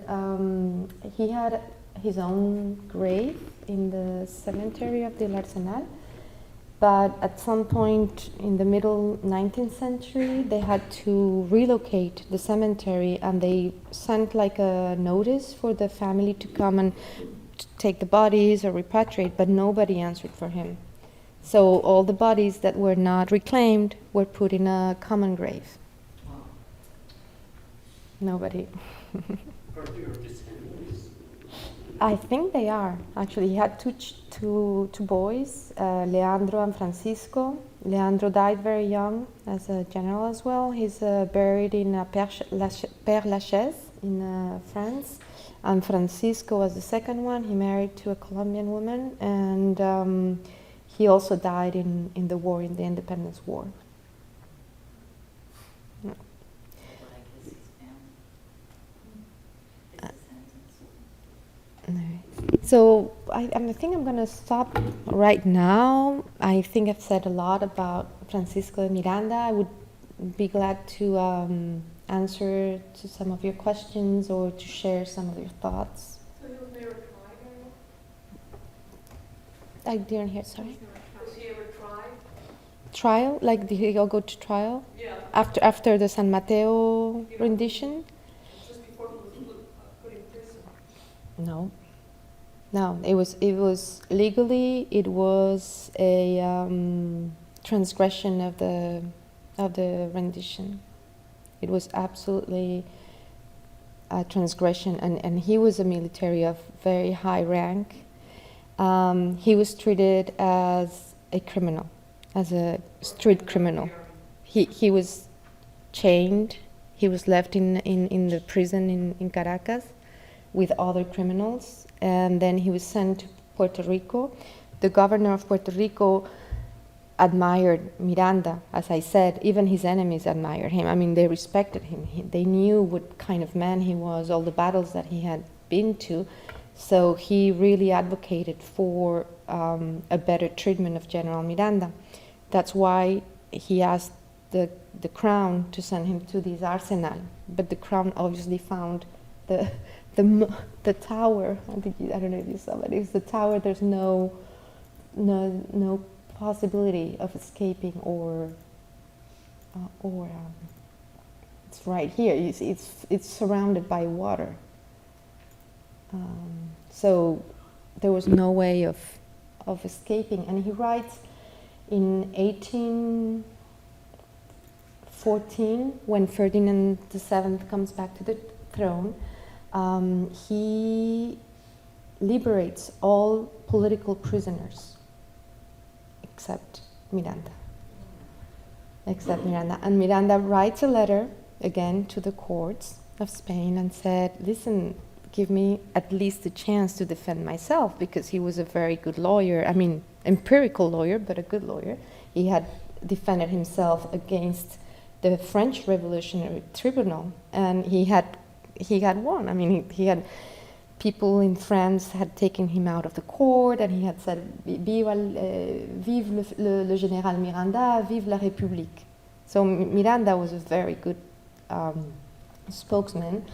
[SPEAKER 4] he had his own grave in the cemetery of the Arsenal. But at some point in the middle 19th century, they had to relocate the cemetery, and they sent like a notice for the family to come and take the bodies or repatriate, but nobody answered for him. So all the bodies that were not reclaimed were put in a common grave. Nobody.
[SPEAKER 5] Are there descendants?
[SPEAKER 4] I think they are. Actually, he had two boys, Leandro and Francisco. Leandro died very young as a general as well. He's buried in Père Lachaise in France. And Francisco was the second one. He married to a Colombian woman, and he also died in the war, in the Independence War. Yeah. So I think I'm going to stop right now. I think I've said a lot about Francisco de Miranda. I would be glad to answer to some of your questions or to share some of your thoughts.
[SPEAKER 2] So he was never tried?
[SPEAKER 4] I didn't hear, sorry.
[SPEAKER 2] Was he ever tried?
[SPEAKER 4] Trial? Like, did he go to trial?
[SPEAKER 2] Yeah.
[SPEAKER 4] After the San Mateo rendition?
[SPEAKER 2] Just before he was put in prison.
[SPEAKER 4] No. No, it was legally, it was a transgression of the rendition. It was absolutely a transgression, and he was a military of very high rank. He was treated as a criminal, as a street criminal. He was chained. He was left in the prison in Caracas with other criminals, and then he was sent to Puerto Rico. The governor of Puerto Rico admired Miranda, as I said. Even his enemies admired him. I mean, they respected him. They knew what kind of man he was, all the battles that he had been to. So he really advocated for a better treatment of General Miranda. That's why he asked the crown to send him to this arsenal. But the crown obviously found the tower. I don't know if you saw it. It's the tower. There's no possibility of escaping, or it's right here. You see, it's surrounded by water. So there was no way of escaping. And he writes in 1814, when Ferdinand VII comes back to the throne, he liberates all political prisoners except Miranda. And Miranda writes a letter again to the courts of Spain and said, listen, give me at least a chance to defend myself, because he was a very good lawyer. I mean, empirical lawyer, but a good lawyer. He had defended himself against the French Revolutionary Tribunal, and he had won. I mean, he had people in France had taken him out of the court, and he had said, vive le général Miranda, vive la République. So Miranda was a very good spokesman,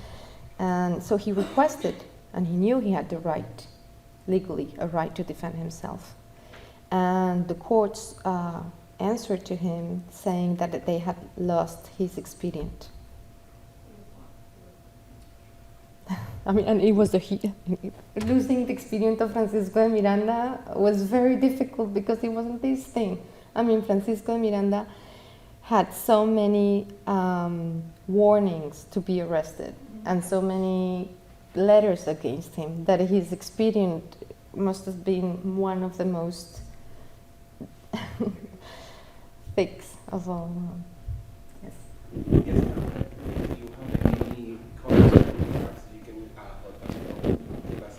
[SPEAKER 4] and so he requested, and he knew he had the right, legally, a right to defend himself. And the courts answered to him saying that they had lost his expedient. I mean, and it was losing the expedient of Francisco de Miranda was very difficult, because it wasn't this thing. I mean, Francisco de Miranda had so many warnings to be arrested, and so many letters against him, that his expedient must have been one of the most fix of all. Yes.
[SPEAKER 7] Yes, you have any comments or remarks you can help us know, give us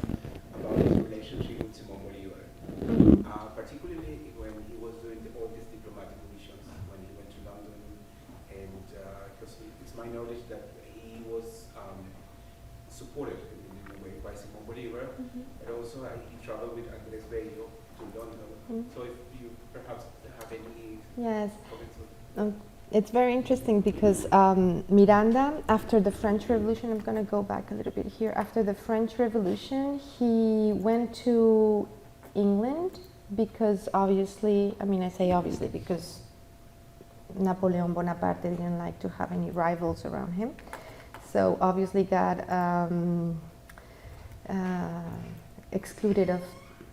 [SPEAKER 7] about his relationship with Simón Bolívar, particularly when he was doing all these diplomatic missions, when he went to London, and because it's my knowledge that he was supported in a way by Simón Bolívar, but also he traveled with Andrés Bello to London. So if you perhaps have any
[SPEAKER 4] Yes.
[SPEAKER 7] comments?
[SPEAKER 4] It's very interesting, because Miranda, after the French Revolution, I'm going to go back a little bit here. After the French Revolution, he went to England, because obviously, I mean, I say obviously because Napoleon Bonaparte didn't like to have any rivals around him. So obviously got excluded of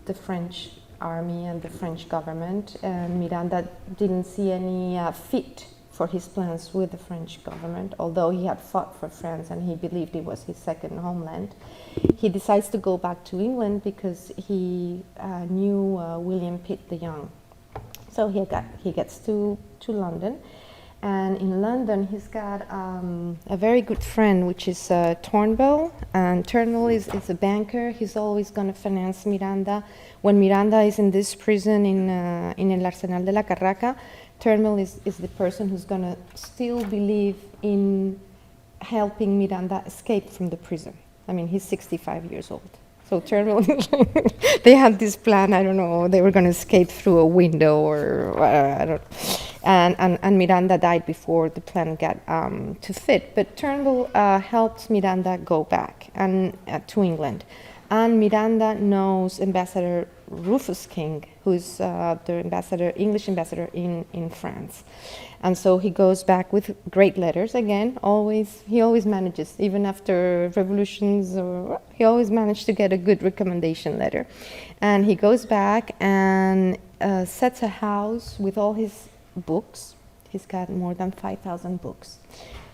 [SPEAKER 4] the French army and the French government, and Miranda didn't see any fit for his plans with the French government, although he had fought for France and he believed it was his second homeland. He decides to go back to England because he knew William Pitt the Young. So he gets to London, and in London he's got a very good friend, which is Turnbull, and Turnbull is a banker. He's always going to finance Miranda. When Miranda is in this prison in El Arsenal de la Carraca, Turnbull is the person who's going to still believe in helping Miranda escape from the prison. I mean, he's 65 years old. So Turnbull, they had this plan, I don't know, they were going to escape through a window or I don't know. And Miranda died before the plan got to fit. But Turnbull helped Miranda go back and to England. And Miranda knows Ambassador Rufus King, who's the English ambassador in France. And so he goes back with great letters again. He always manages, even after revolutions, he always managed to get a good recommendation letter. And he goes back and sets a house with all his books. He's got more than 5,000 books,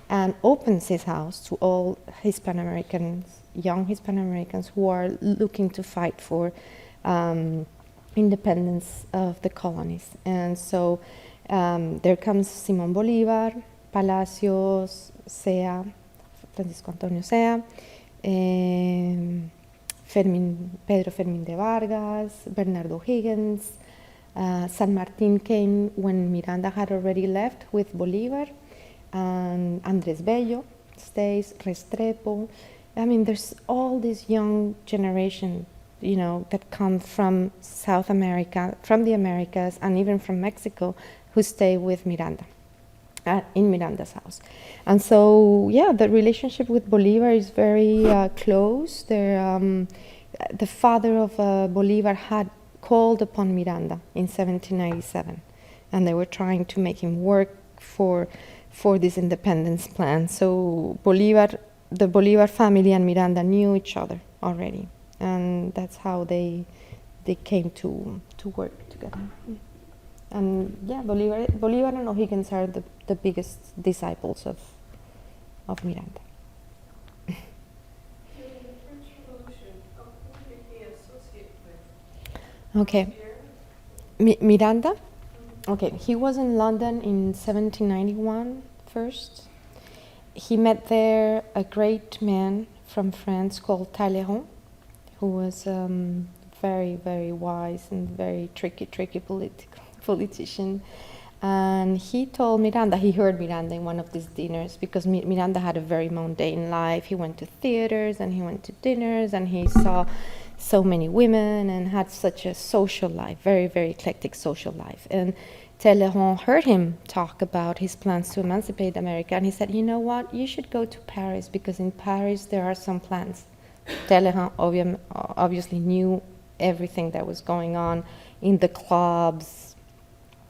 [SPEAKER 4] and opens his house to all Hispano-Americans, young Hispano-Americans who are looking to fight for independence of the colonies. And so there comes Simón Bolívar, Palacios, Sea, Francisco Antonio Sea, Pedro Fermín de Vargas, Bernardo Higgins. San Martin came when Miranda had already left with Bolívar, and Andrés Bello stays, Restrepo. I mean, there's all this young generation, you know, that come from South America, from the Americas, and even from Mexico, who stay with Miranda, in Miranda's house. And so, yeah, the relationship with Bolívar is very close. The father of Bolívar had called upon Miranda in 1797, and they were trying to make him work for this independence plan. So the Bolívar family and Miranda knew each other already, and that's how they came to work together. And yeah, Bolívar and O'Higgins are the biggest disciples of Miranda.
[SPEAKER 6] During the French Revolution, who did he associate with?
[SPEAKER 4] Okay. Miranda? Okay, he was in London in 1791 first. he met there a great man from France called Talleyrand, who was very, very wise and very tricky politician. And he told Miranda, he heard Miranda in one of these dinners, because Miranda had a very mundane life. He went to theaters and he went to dinners and he saw so many women and had such a social life, very, very eclectic social life. And Talleyrand heard him talk about his plans to emancipate America, and he said, you know what, you should go to Paris, because in Paris there are some plans. Talleyrand obviously knew everything that was going on in the clubs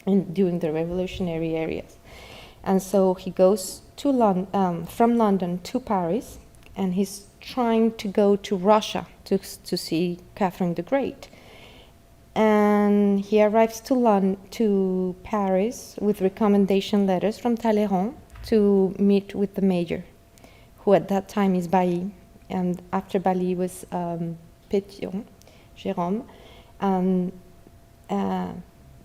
[SPEAKER 4] and during the revolutionary areas. And so he goes to from London to Paris, and he's trying to go to Russia to see Catherine the Great. And he arrives to Paris with recommendation letters from Talleyrand to meet with the mayor, who at that time is Bailly, and after Bailly was Pétion, Jérôme, and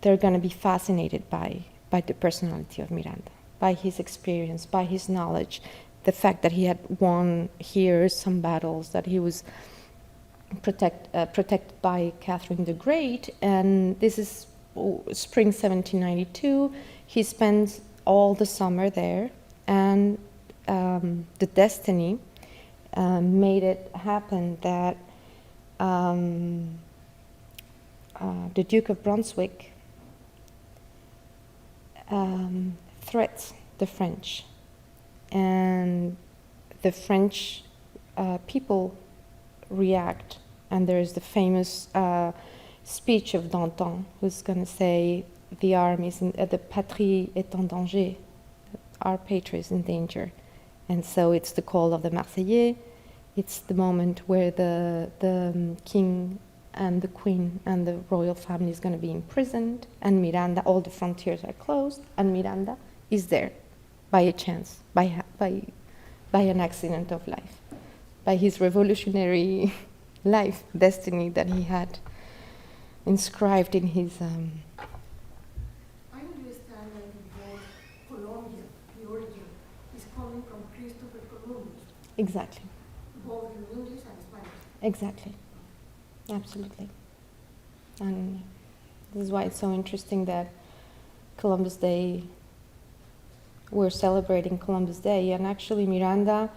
[SPEAKER 4] they're going to be fascinated by the personality of Miranda, by his experience, by his knowledge, the fact that he had won here some battles, that he was protected by Catherine the Great. And this is spring 1792. He spends all the summer there, and the destiny made it happen that the Duke of Brunswick threats the French, and the French people react, and there is the famous speech of Danton, who's going to say, the army is the patrie est en danger, our patrie is in danger. And so it's the call of the Marseillais. It's the moment where the king and the queen and the royal family is going to be imprisoned, and Miranda, all the frontiers are closed, and Miranda is there by a chance, by an accident of life, by his revolutionary life, destiny that he had inscribed in his...
[SPEAKER 8] I understand that because Colombia, the origin, is coming from Christopher Columbus,
[SPEAKER 4] Exactly,
[SPEAKER 8] both in English and Spanish.
[SPEAKER 4] exactly, absolutely. And this is why it's so interesting that Columbus Day, we're celebrating Columbus Day, and actually Miranda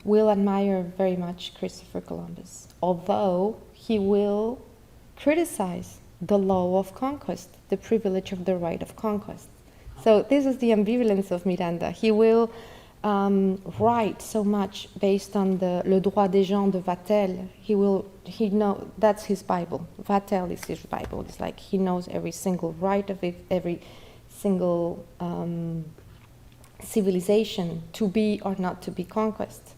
[SPEAKER 4] will admire very much Christopher Columbus, although he will criticize the law of conquest, the privilege of the right of conquest. So this is the ambivalence of Miranda. He will write so much based on the Le droit des gens de Vatel. He know that's his Bible. Vatel is his Bible. It's like he knows every single right of it, every single civilization to be or not to be conquest.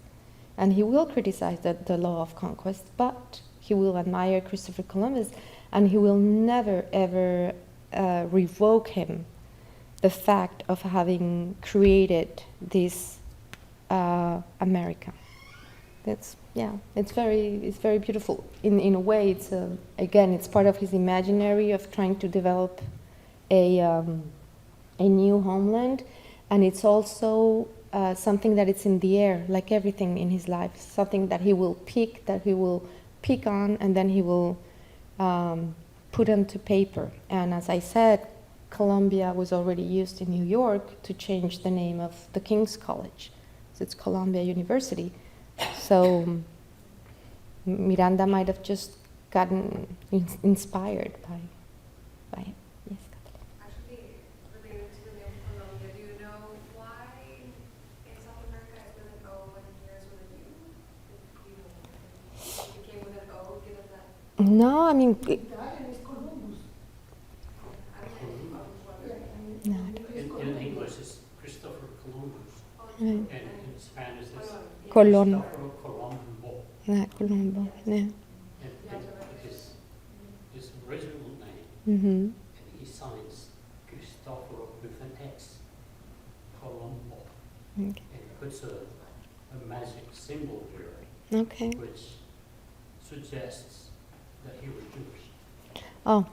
[SPEAKER 4] And he will criticize the law of conquest, but he will admire Christopher Columbus, and he will never ever revoke him the fact of having created this America. It's very beautiful. In a way, it's again, it's part of his imaginary of trying to develop a new homeland, and it's also something that it's in the air, like everything in his life. Something that he will pick on, and then he will put onto paper. And as I said, Columbia was already used in New York to change the name of the King's College. So it's Columbia University. So Miranda might have just gotten inspired by it. Yes, Kathleen.
[SPEAKER 2] Actually, related to the name Colombia, do you know why in South America it's with an O and here it's with a U? It became with an O, given that.
[SPEAKER 4] No, I mean,
[SPEAKER 8] That is Columbus.
[SPEAKER 4] no,
[SPEAKER 5] In English, it's Christopher Columbus.
[SPEAKER 4] right.
[SPEAKER 5] And in Spanish, it's
[SPEAKER 4] Colón.
[SPEAKER 5] Cristoforo Colombo.
[SPEAKER 4] Colombo, yeah.
[SPEAKER 5] And his original name,
[SPEAKER 4] Mm-hmm.
[SPEAKER 5] and he signs Cristoforo with an X, Colombo.
[SPEAKER 4] Okay.
[SPEAKER 5] And he puts a magic symbol here,
[SPEAKER 4] Okay.
[SPEAKER 5] which suggests that he was Jewish.
[SPEAKER 4] Oh,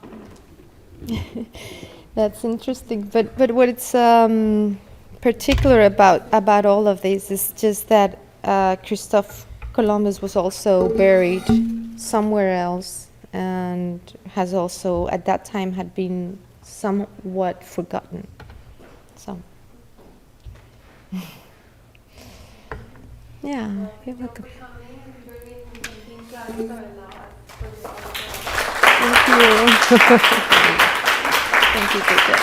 [SPEAKER 4] that's interesting. But what it's particular about all of this is just that Christoph Columbus was also buried somewhere else and has also at that time had been somewhat forgotten. So yeah, you're welcome. Thank you. Thank you, Bridget.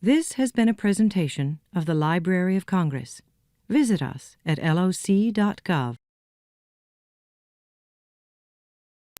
[SPEAKER 1] This has been a presentation of the Library of Congress. Visit us at loc.gov.